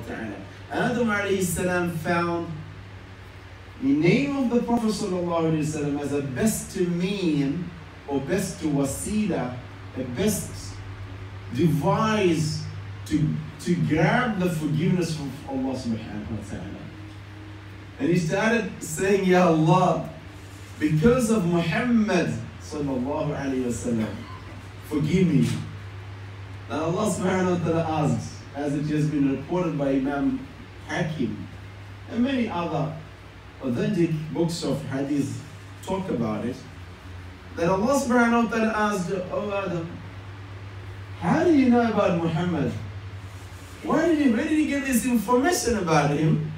wa ta'ala. Adam alayhi salam found the name of the Prophet sallallahu alayhi wa sallam as a best mean or best wasila, a best device to grab the forgiveness of Allah subhanahu wa ta'ala. And he started saying, Ya Allah, because of Muhammad sallallahu alayhi wa sallam, forgive me. And Allah subhanahu wa ta'ala asks, as it has been reported by Imam Hakim and many other authentic books of hadith talk about it, that Allah subhanahu wa ta'ala asked, Oh Adam, how do you know about Muhammad? Where did he get this information about him?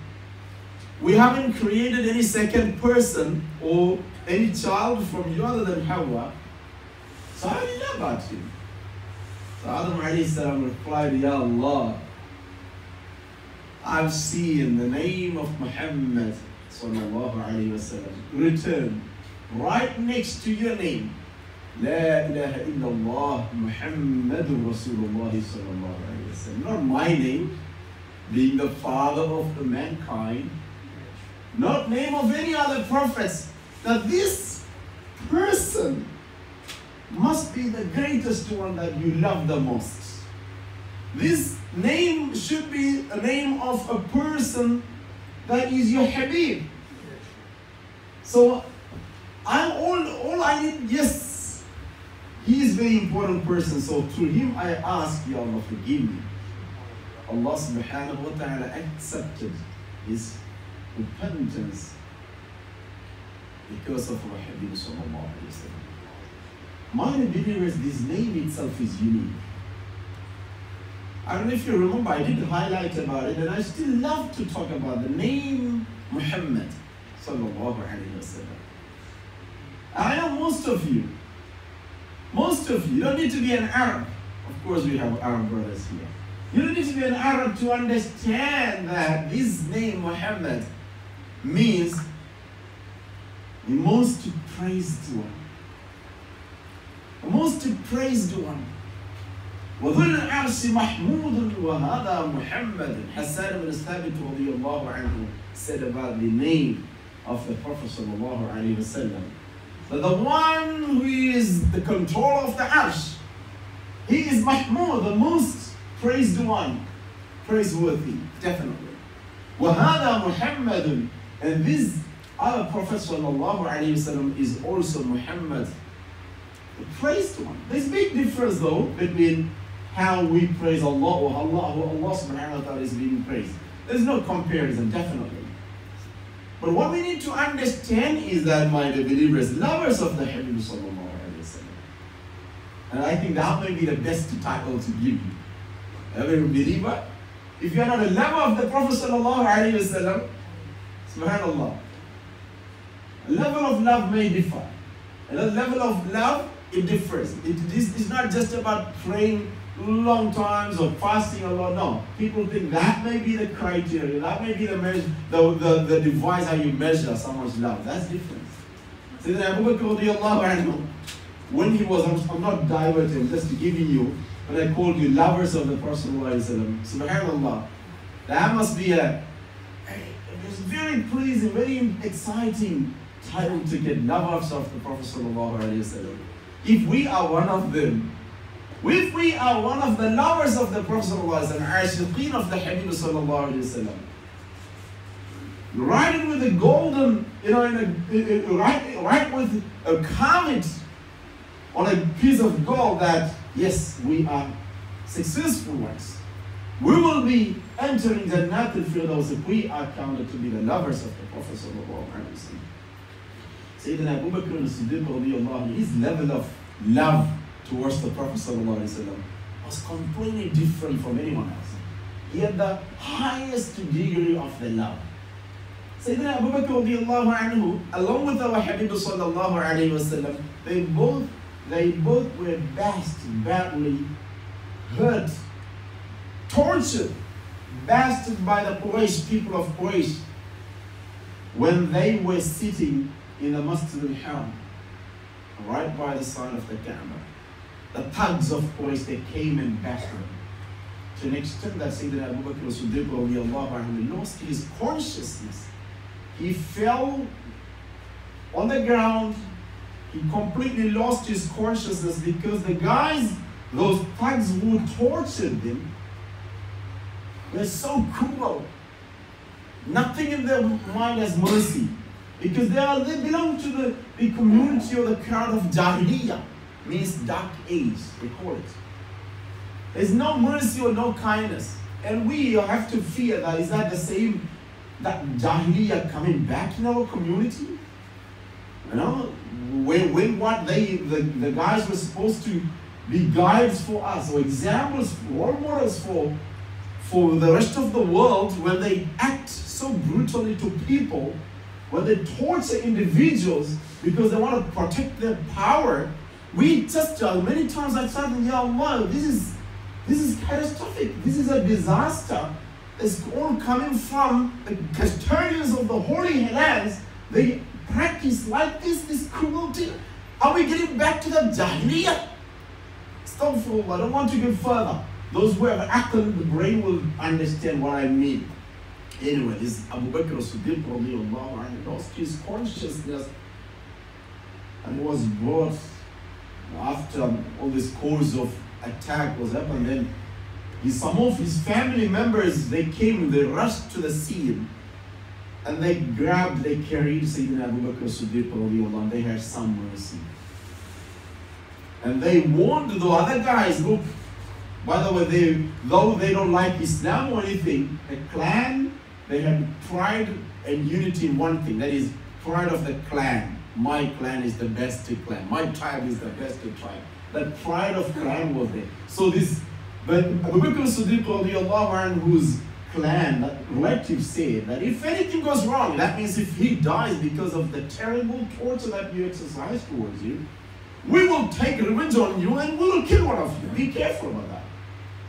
We haven't created any second person or any child from you other than Hawa. So how do you know about him? So Adam alayhi salam replied, Ya Allah, I've seen the name of Muhammad sallallahu alayhi wa sallam written right next to your name. La ilaha illallah Muhammadur Rasulullah sallallahu alayhi wa sallam. Not my name, being the father of the mankind. Not name of any other prophets. That this person must be the greatest one that you love the most. This name should be a name of a person that is your Habib. So all I need, yes, he is a very important person. So through him I ask, Ya Allah, forgive me. Allah subhanahu wa ta'ala accepted his repentance because of our Habib sallallahu alayhi wa sallam. My believers, this name itself is unique. I don't know if you remember, I did highlight about it, and I still love to talk about the name Muhammad sallallahu alayhi wa sallam. I know most of you don't need to be an Arab. Of course, we have Arab brothers here. You don't need to be an Arab to understand that this name Muhammad means the most praised one. The most praised one. وذو العرش محمود وهذا محمد. Hassan ibn Thabit radiyallahu anhu said about the name of the Prophet sallallahu alayhi wa sallam, that the one who is the control of the arsh, he is Mahmud, the most praised one, praiseworthy, definitely. وهذا محمد, and this other Prophet sallallahu alayhi wa sallam is also Muhammad, the praised one. There's a big difference though between how we praise Allah or Allah subhanahu wa ta'ala is being praised. There's no comparison, definitely. But what we need to understand is that, my believers, lovers of the Habib sallallahu alayhi wa sallam, and I think that may be the best title to give you. Every believer, if you are not a lover of the Prophet sallallahu alayhi wa sallam, subhanallah, a level of love may differ. And a level of love, it differs. It's not just about praying long times or fasting a lot. No. People think that may be the criteria, that may be the measure, the device how you measure someone's love. That's different. Sayyidina Abu Bakr radiyallahu anhu, when he was, I'm not diverting, just giving you, but I called you lovers of the Prophet subhanallah, that must be a very pleasing, very exciting title to get, lovers of the Prophet sallallahu alaihi wasallam. If we are one of them, if we are one of the lovers of the Prophet sallallahu alaihi wasallam, ashiqeen of the Habib sallallahu alaihi wasallam, write it with a golden, write with a comet on a piece of gold that yes, we are successful ones. We will be entering Jannat al-Firdaus if we are counted to be the lovers of the Prophet sallallahu alaihi wasallam. Sayyidina Abu Bakr as-Siddiq radiyallahu anhu, his level of love towards the Prophet sallallahu alaihi wasallam was completely different from anyone else. He had the highest degree of the love. Sayyidina Abu Bakr radiyallahu anhu, along with our Habib sallallahu alaihi wasallam, they both were badly hurt, tortured, bastard by the Quraysh, people of Quraysh, when they were sitting in the Masjid al-Haram, right by the side of the Kaaba. The thugs of Quraysh, they came and bashed them, to an extent that Sayyidina Abu Bakr as-Siddiq radiallahu anhu lost his consciousness. He fell on the ground. He completely lost his consciousness because the guys, those thugs who tortured him, were so cruel. Nothing in their mind has mercy. Because they belong to the community or the crowd of Jahiliyyah. Means dark age, they call it. There's no mercy or no kindness. And we have to fear that is that the same, that Jahiliyyah coming back in our community? You know, when what the guys were supposed to be guides for us, or examples, role models for the rest of the world, when they act so brutally to people, when they torture individuals because they want to protect their power, we just many times I thought, Ya Allah, this is catastrophic. This is a disaster. It's all coming from the custodians of the holy lands. They practice like this cruelty. Are we getting back to the Jahiliyyah? Astaghfirullah, I don't want to go further. Those who have akal in the brain will understand what I mean. Anyway, this Abu Bakr as-Siddiq radiallahu anhu lost his consciousness and was brought after all this course of attack was happened. Then some of his family members, they came, they rushed to the scene and they carried Sayyidina Abu Bakr as-Siddiq radiallahu anhu. They had some mercy. And they warned the other guys, look, by the way, though they don't like Islam or anything, a clan, they had pride and unity in one thing, that is pride of the clan. My clan is the best clan. My tribe is the best tribe. That pride of clan was there. So but Abu Bakr as-Siddiq radiallahu anhu, whose clan, that relative said that if anything goes wrong, that means if he dies because of the terrible torture that you exercise towards you, we will take revenge on you and we will kill one of you. Be careful about that.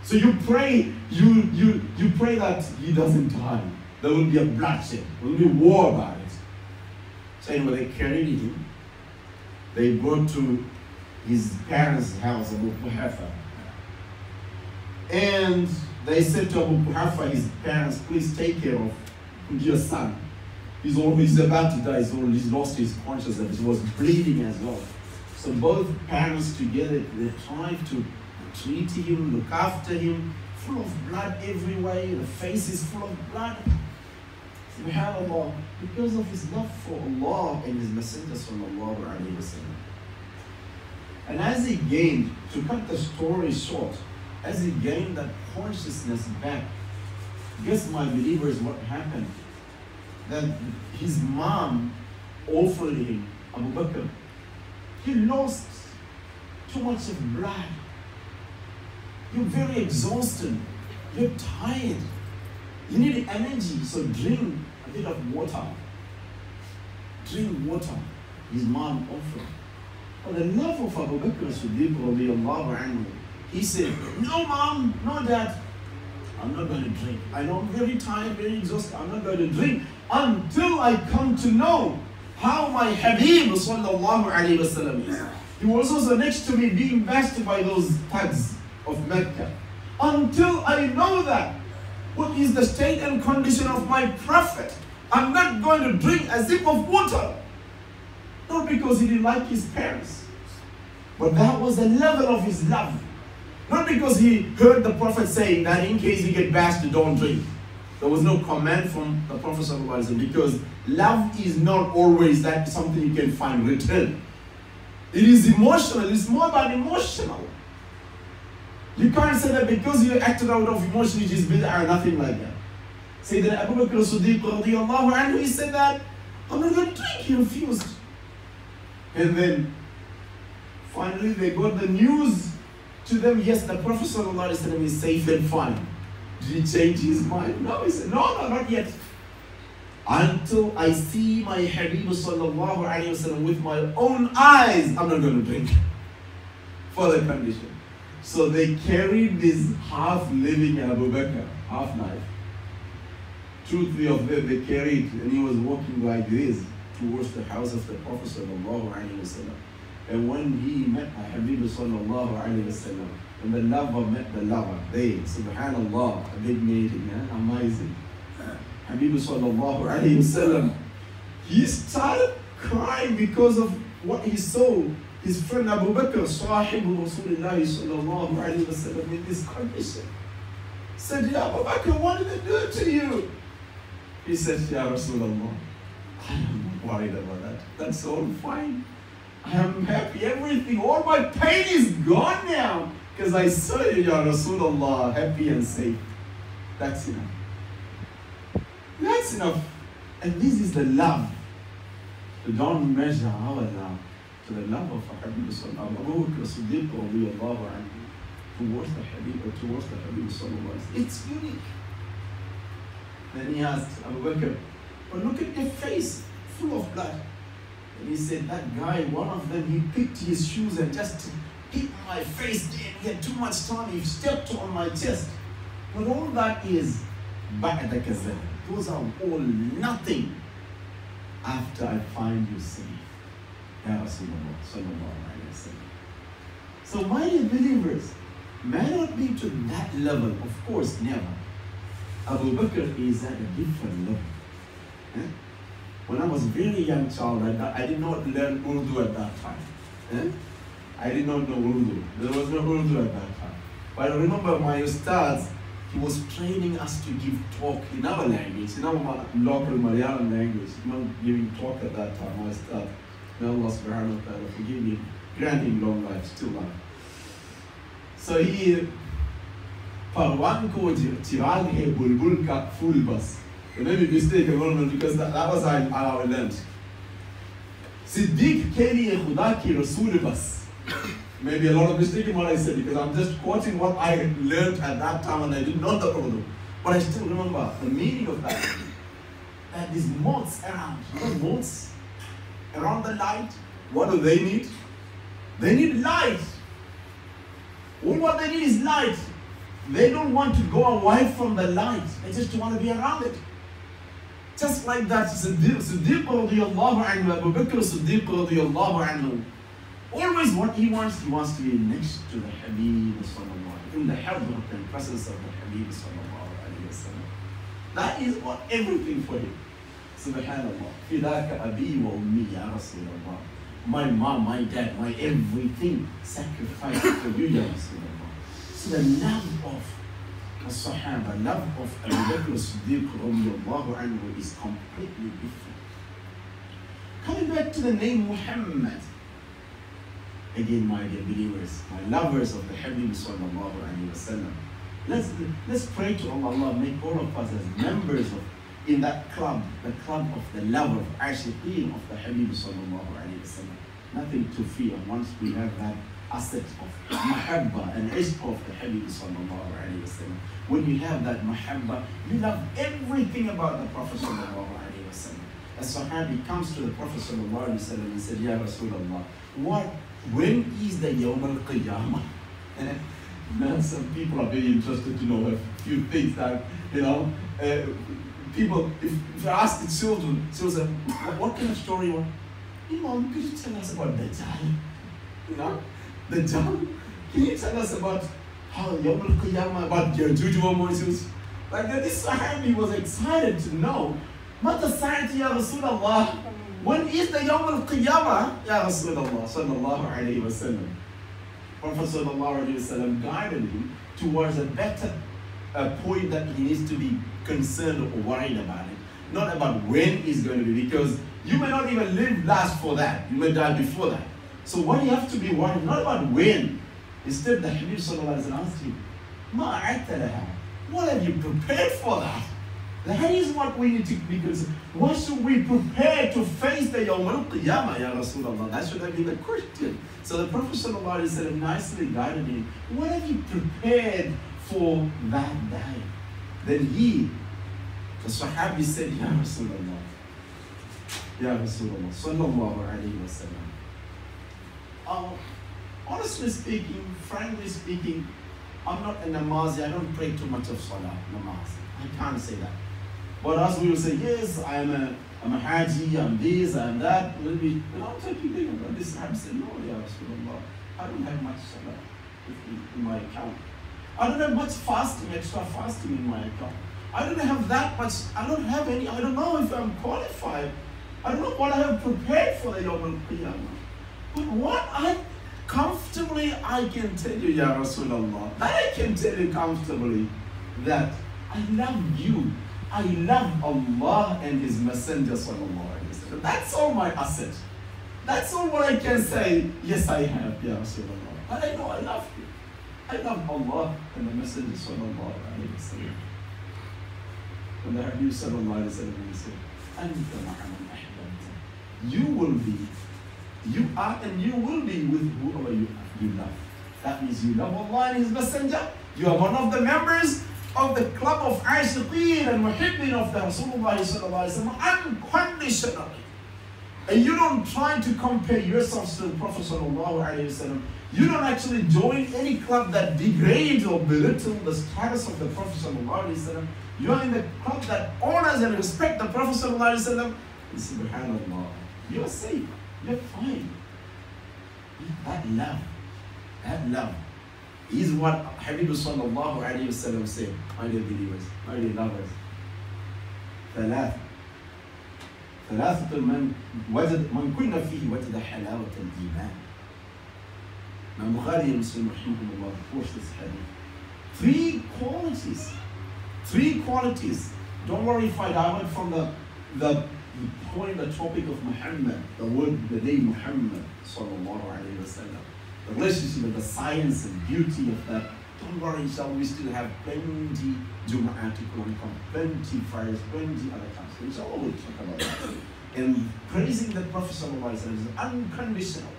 So you pray, you pray that he doesn't die. There will be a bloodshed. There will be war about it. So anyway, they carried him. They brought to his parents' house, Abu Quhafa. And they said to Abu Quhafa, his parents, please take care of your son. He's about to die. He's lost his consciousness. He was bleeding as well. So both parents together, they tried to treat him, look after him, full of blood everywhere. The face is full of blood. SubhanAllah, because of his love for Allah and His Messenger sallallahu alaihi wasallam. And as he gained, to cut the story short, as he gained that consciousness back, guess my believers what happened? That his mom offered him, Abu Bakr, you lost too much of blood. You're very exhausted. You're tired. You need energy, so drink a bit of water. Drink water. His mom offered. But the love of Abu Bakr as-Siddiq radiallahu anhu, he said, no mom, no dad, I'm not going to drink. I know I'm very tired, very exhausted. I'm not going to drink until I come to know how my Habib sallallahu alayhi wa sallam is. He was also next to me being bashed by those thugs of Mecca. Until I know that, what is the state and condition of my Prophet, I'm not going to drink a sip of water. Not because he didn't like his parents, but that was the level of his love. Not because he heard the Prophet saying that in case you get bashed, don't drink. There was no command from the Prophet ﷺ, because love is not always that something you can find return. It is emotional. It's more about emotional. You can't say that because you acted out of emotion, it is bid'ah or nothing like that. Sayyidina Abu Bakr as-Siddiq radiallahu anhu, he said that, I'm not going to drink. He refused. And then, finally they got the news to them, yes, the Prophet ﷺ is safe and fine. Did he change his mind? No, he said, no, not yet. Until I see my Habib sallallahu alayhi wa sallam with my own eyes, I'm not going to drink. Further condition. So they carried this half-living Abu Bakr, half-life. 2, 3 of them they carried, and he was walking like this towards the house of the Prophet sallallahu alayhi wa sallam. And when he met Habib sallallahu alayhi wa sallam, When the lover met the lover, they, subhanallah, a big meeting, amazing. Habib sallallahu alayhi wasallam, he started crying because of what he saw. His friend Abu Bakr, Sahibu Rasulullah sallallahu alayhi wasallam, in this condition. Said, Ya Abu Bakr, what did they do to you? He said, Ya Rasulullah, I am not worried about that. That's all fine. I am happy, everything, all my pain is gone now. Because I saw you, Ya Rasulullah, happy and safe. That's enough. That's enough. And this is the love. So don't measure our love to the love of Habib sallallahu Abu Bakr Siddiq radiyallahu anhu towards the Habib sallallahu. It's unique. Then he asked Abu Bakr, but look at your face, full of blood. And he said, that guy, one of them, he picked his shoes and just hit my face there. He had too much time, he stepped on my chest. But all that is ba'da kazal. Those are all nothing after I find you safe. Ya Rasulullah sallallahu alayhi wa sallam. So my believers may not be to that level, of course, never. Abu Bakr is at a different level. When I was a very young child, I did not learn Urdu at that time. I did not know Urdu. There was no Urdu at that time. But I remember my ustad, he was training us to give talk in our language, in our local Malayalam language. Not giving talk at that time. My ustad, may Allah subhanahu wa ta'ala forgive him, grant him long life, still alive. So he, Parwan ko chirag hai bulbul ka phul bas. I may be mistaken because that was how I learned. Siddiq ke liye khuda ki rasool bas. Maybe a lot of mistake in what I said because I'm just quoting what I learned at that time and I didn't know the Urdu. But I still remember the meaning of that. That these moths around, moths around the light, what do they need? They need light. All what they need is light. They don't want to go away from the light. They just want to be around it. Just like that, Siddiq radiyallahu anhu, Abu Bakr Siddiq radiyallahu anhu, always what he wants to be next to the Habib sallallahu in the hadrat and presence of the Habib sallallahu alayhi wa sallam. That is what everything for him. Subhanallah. Fidaka abi wa ummi ya Rasulullah. My mom, my dad, my everything sacrificed for you, ya Rasulullah. So the love of the Sahaba, love of Abu Bakr Siddiq radiyallahu anhu is completely different. Coming back to the name Muhammad. Again, my dear believers, my lovers of the Habib sallallahu alayhi wa sallam, let's pray to Allah, make all of us as members of in that club, the club of the lover of Ashiqeen of the Habib sallallahu alayhi wa sallam. Nothing to fear once we have that asset of mahabba and ishq of the Habib sallallahu alayhi wa sallam. When you have that mahabba, you love everything about the Prophet sallallahu alayhi wa sallam. A Sahabi comes to the Prophet sallallahu alayhi wa sallam and said, Ya Rasulullah, when is the Yawm al-Qiyamah? Now some people are very interested to know a few things that, people, if I ask the children, what kind of story you want? Imam, could you tell us about Dajjal? Dajjal? Can you tell us about how Yawm al-Qiyamah, about Yajuj wa Majuj? Like this Sahabi was excited to know, Mata Sa'ati ya Rasulullah, when is the Yawm al-Qiyamah? Ya Rasulullah sallallahu alayhi wa sallam. Prophet sallallahu alayhi wa sallam guided him towards a better point that he needs to be concerned or worried about it. Not about when it's going to be, because you may not even last for that. You may die before that. So what you have to be worried, not about when. Instead, the Habib sallallahu alayhi wa sallam asked him, Ma a'atta laha? What have you prepared for that? That is what we need to be concerned. What should we prepare to face the Yawm al-Qiyamah, Ya Rasulullah? That should have been the question. So the Prophet sallallahu alayhi wa sallam nicely guided him. What have you prepared for that day? Then the Sahabi said, Ya Rasulullah, Ya Rasulullah, sallallahu alayhi wa sallam. Honestly speaking, frankly speaking, I'm not a namazi. I don't pray too much of salah, namaz. I can't say that. But as we will say, yes, I'm a haji, I'm this, I'm that. We'll be, I'm talking about this. I said, no, Ya Rasulullah, I don't have much salah. in my account. I don't have much fasting, extra fasting in my account. I don't have that much, I don't have any, I don't know if I'm qualified. I don't know what I have prepared for the Yawm al-Qiyamah. But what I can tell you, Ya Rasulullah, that I can tell you comfortably, that I love you. I love Allah and His Messenger Sallallahu Alaihi Wasallam. That's all my asset. That's all what I can say. Yes, I have, Ya Rasulullah. But I know I love you. I love Allah and the Messenger Sallallahu Alaihi Wasallam. When the Habib Sallallahu Alaihi Wasallam said, Anta ma'aman ahbabta. You will be, you are and you will be with whoever you love. That means you love Allah and His Messenger. You are one of the members of the club of Aishiqeen and Muhibbin of the Rasulullah Sallallahu Alaihi Wasallam unconditionally. And you don't try to compare yourselves to the Prophet Sallallahu Alaihi Wasallam. You don't actually join any club that degrades or belittles the status of the Prophet Sallallahu Alaihi Wasallam. You are in the club that honors and respects the Prophet Sallallahu Alaihi Wasallam. And subhanallah, you are safe. You're fine. That love is what Habib Sallallahu Alaihi Wasallam said. My dear believers, my dear lovers. ثلاثة من كنا فيه وجد حلاوة الإيمان. Now Bukhari and Muslim rahimahumullah quotes this hadith. Three qualities. Don't worry if I divert from the point, the topic of Muhammad, the name Muhammad Sallallahu Alaihi Wasallam. The relationship with the science and beauty of that. Don't worry, inshallah, we still have plenty Jum'ah to come, plenty fires, plenty other times. So inshallah, we'll talk about that. And praising the Prophet Sallallahu Alaihi Wasallam is unconditional.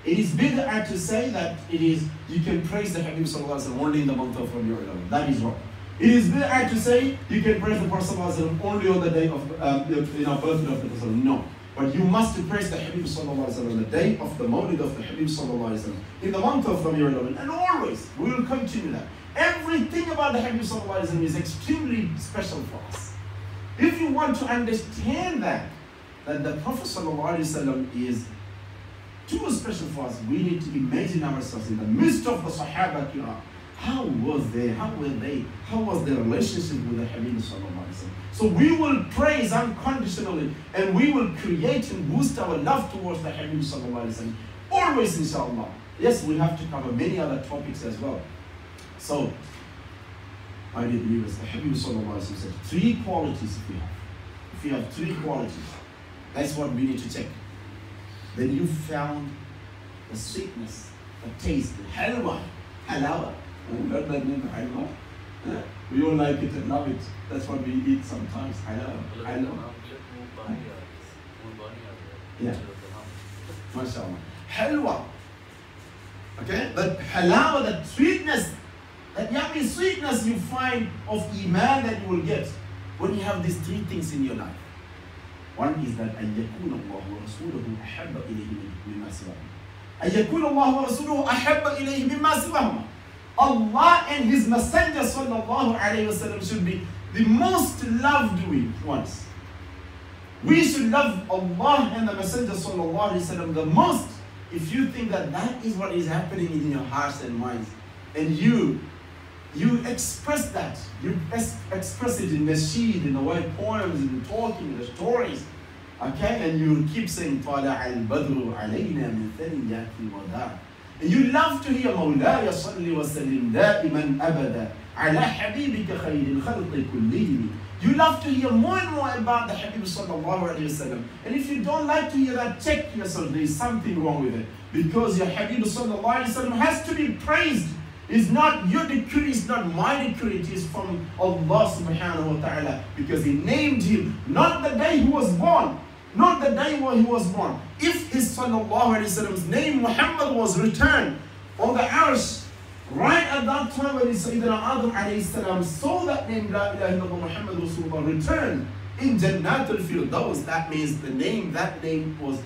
It is bid'ah to say that you can praise the Habib Sallallahu Alaihi Wasallam only in the month of Rabiul Awwal. That is wrong. It is bid'ah to say you can praise the Prophet Sallallahu Alaihi Wasallam only on the day of birthday of the Prophet. No. But you must praise the Habib Sallallahu Alaihi Wasallam on the day of the Mawlid of the Habib Sallallahu Alaihi Wasallam in the month of Rabiul Awwal. And always, we will continue that. Everything about the Habib Sallallahu Alaihi Wasallam is extremely special for us. If you want to understand that the Prophet Sallallahu Alaihi Wasallam is too special for us, we need to imagine ourselves in the midst of the Sahaba Kiram. How was they? How were they? How was their relationship with the Habib Sallallahu Alaihi Wasallam? So we will praise unconditionally and we will create and boost our love towards the Habib Sallallahu Alaihi Wasallam. Always, inshallah. Yes, we'll have to cover many other topics as well. So, my dear believers, the Habib Sallallahu Alaihi Wasallam said, three qualities if we have. If you have three qualities, that's what we need to check. Then you found the sweetness, the taste, the halwa, halawa. You heard that name, halwa? Yeah. We all like it and love it. That's what we eat sometimes. Halwa. Yeah. MashaAllah. Halwa. Okay? That halawa, that sweetness, that yummy sweetness you find of iman that you will get when you have these three things in your life. One is that أن يكون الله ورسوله أحب إليه مما سواهما. أن يكون الله ورسوله أحب إليه مما سواهما. Allah and His Messenger Sallallahu Alaihi Wasallam should be the most loved ones. We should love Allah and the Messenger Sallallahu Alaihi Wasallam the most. If you think that is what is happening in your hearts and minds, and you express that, you express it in the nasheed, in the way poems, in the talking, in the stories, okay, and you keep saying طَلَعَ الْبَدْرُ عَلَيْنَا مِنْ ثَنِيَّاتِ الْوَدَاعِ. And you love to hear مولاي صل وسلم دائما أبدا على حبيبك خير الخلق كلهم. You love to hear more and more about the Habib Sallallahu Alaihi Wasallam. And if you don't like to hear that, check yourself. There is something wrong with it. Because your Habib Sallallahu Alaihi Wasallam has to be praised. It's not your decree, it's not my decree, it is from Allah Subhanahu wa Ta'ala. Because He named him, not the day he was born. Not the day when he was born. If his Sallallahu Alaihi Wasallam's name Muhammad was returned on the arsh, right at that time when Sayyidina Adam alayhi salam saw that name La ilaha illallah Muhammad Rasulullah returned in Jannatul Firdaus, that means that name was